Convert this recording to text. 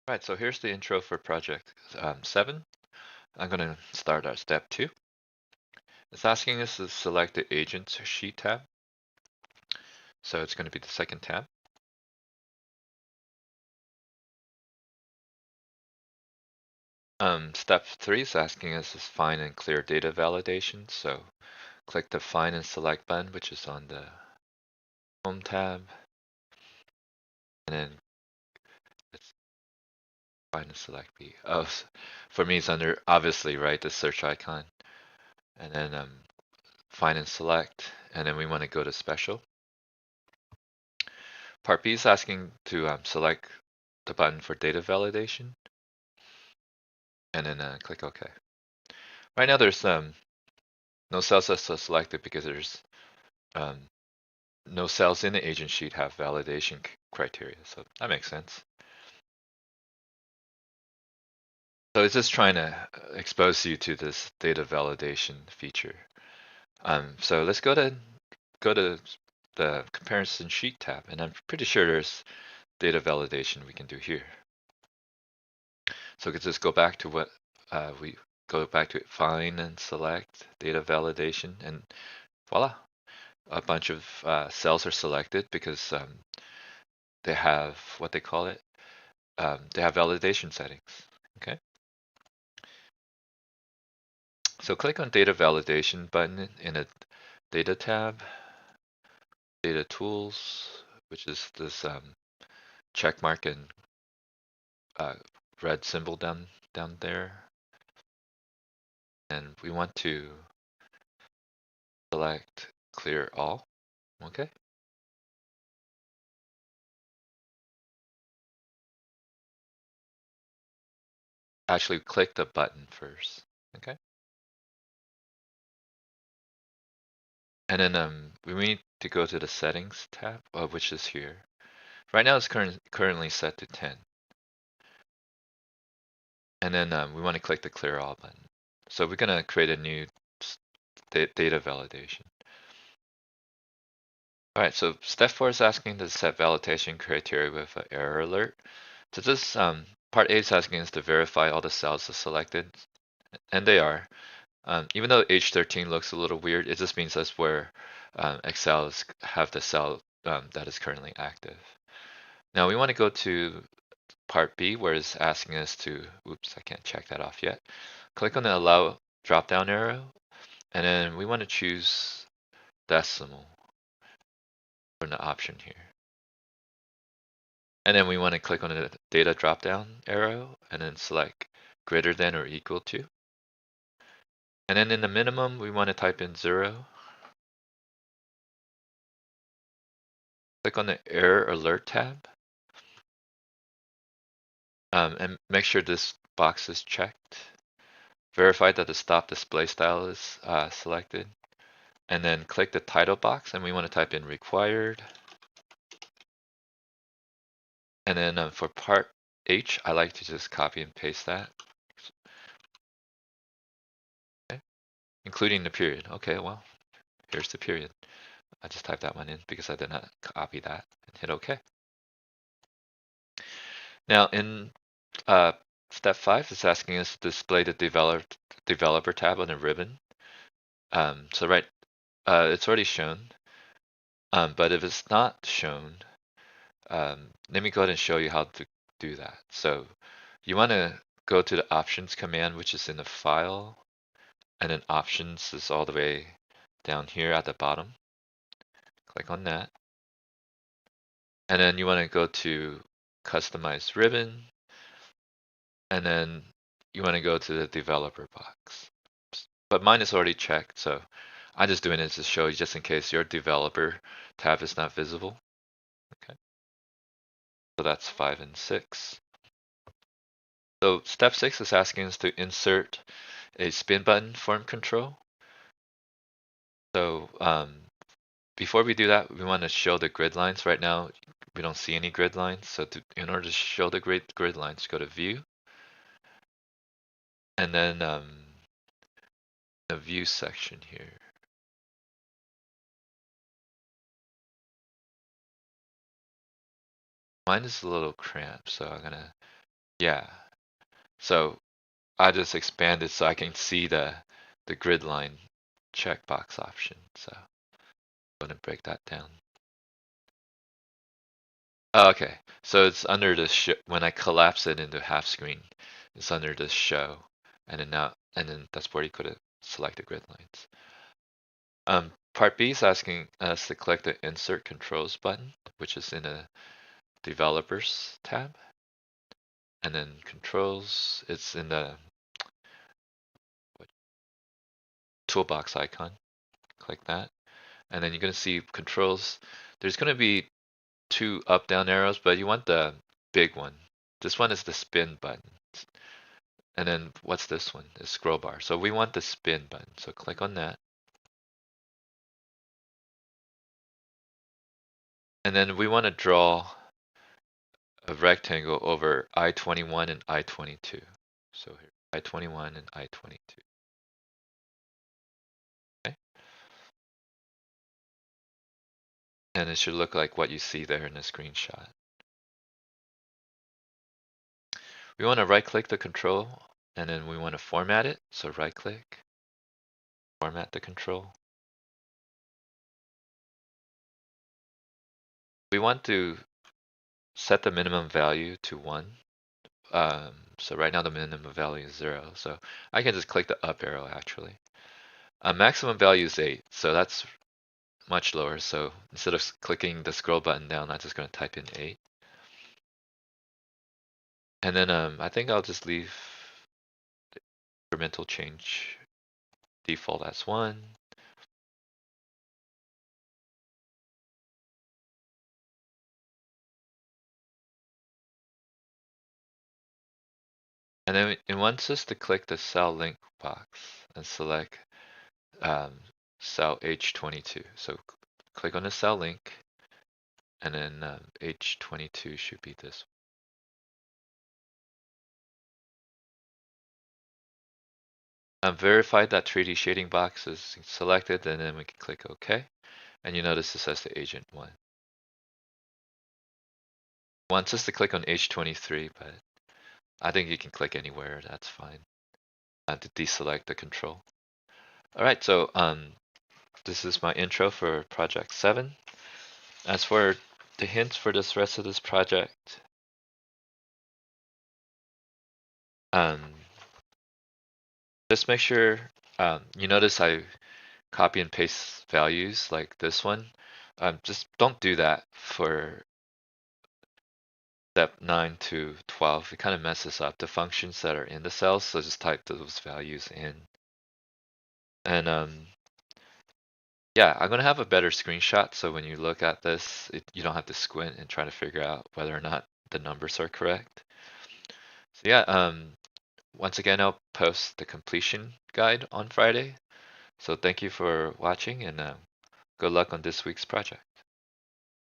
Right, so here's the intro for project 7. I'm going to start at step 2. It's asking us to select the agents sheet tab. So it's going to be the second tab. Step 3 is asking us to find and clear data validation. So click the find and select button, which is on the home tab. And then it's find and select B. Oh, for me it's under, obviously, right, the search icon. And then find and select. And then we want to go to special. Part B is asking to select the button for data validation, and then click OK. Right now there's no cells that's selected because there's no cells in the agent sheet have validation criteria, so that makes sense. So it's just trying to expose you to this data validation feature. So let's go to the comparison sheet tab, and I'm pretty sure there's data validation we can do here. So we can just go back to what we go back to find and select data validation, and voila, a bunch of cells are selected because they have what they call it. They have validation settings. Okay. So click on data validation button in a data tab, data tools, which is this check mark and red symbol down there. And we want to select clear all. Okay. Actually click the button first. Okay. And then we need to go to the settings tab, which is here. Right now it's currently set to 10. And then we want to click the clear all button. So we're going to create a new data validation. All right, so step 4 is asking to set validation criteria with an error alert. So this part A is asking us to verify all the cells are selected, and they are. Even though H13 looks a little weird, it just means that's where Excels have the cell that is currently active. Now we want to go to part B where it's asking us to, oops, I can't check that off yet. Click on the allow drop-down arrow, and then we want to choose decimal from the option here. And then we want to click on the data drop-down arrow and then select greater than or equal to. And then in the minimum, we want to type in 0. Click on the error alert tab. And make sure this box is checked. Verify that the stop display style is selected. And then click the title box, and we want to type in required. And then for part H, I like to just copy and paste that. Okay. Including the period. Okay, well, here's the period. I just typed that one in because I did not copy that, and hit OK. Now in step 5, it's asking us to display the developer tab on the ribbon. So right, it's already shown, but if it's not shown, let me go ahead and show you how to do that. So you want to go to the options command, which is in the file, and then options is all the way down here at the bottom. Click on that. And then you want to go to customize ribbon, and then you want to go to the developer box. But mine is already checked, so I'm just doing it to show you just in case your developer tab is not visible. Okay. So that's 5 and 6. So step 6 is asking us to insert a spin button form control. So before we do that, we want to show the grid lines. Right now, we don't see any grid lines. So in order to show the grid lines, go to View. And then the View section here. Mine is a little cramped, so I'm going to Yeah. So I just expanded so I can see the grid line checkbox option. So I'm going to break that down. Oh, okay. So it's under the when I collapse it into half screen, it's under the show. And then that's where you could select the grid lines. Part B is asking us to click the Insert Controls button, which is in the Developers tab. And then Controls, it's in the toolbox icon. Click that. And then you're going to see Controls. There's going to be two up-down arrows, but you want the big one. This one is the spin button. And then what's this one? Is scroll bar. So we want the spin button. So click on that. And then we want to draw a rectangle over I-21 and I-22. So here, I-21 and I-22. Okay. And it should look like what you see there in the screenshot. We want to right click the control and then we want to format it. So right click, format the control. We want to set the minimum value to 1. So right now the minimum value is 0. So I can just click the up arrow actually. Maximum value is 8. So that's much lower. So instead of clicking the scroll button down, I'm just going to type in 8. And then I think I'll just leave the incremental change default as 1. And then it wants us to click the cell link box and select cell H22. So click on the cell link and then H22 should be this. Verify that 3D shading box is selected and then we can click OK. And you notice it says the agent 1. Wants us to click on H23, but I think you can click anywhere, that's fine. To deselect the control. All right, so this is my intro for project 7. As for the hints for this rest of this project, just make sure you notice I copy and paste values like this one. Just don't do that for step 9 to 12. It kind of messes up the functions that are in the cells, so just type those values in. And yeah, I'm gonna have a better screenshot so when you look at this, you don't have to squint and try to figure out whether or not the numbers are correct. So yeah, once again, I'll post the completion guide on Friday. So thank you for watching and good luck on this week's project.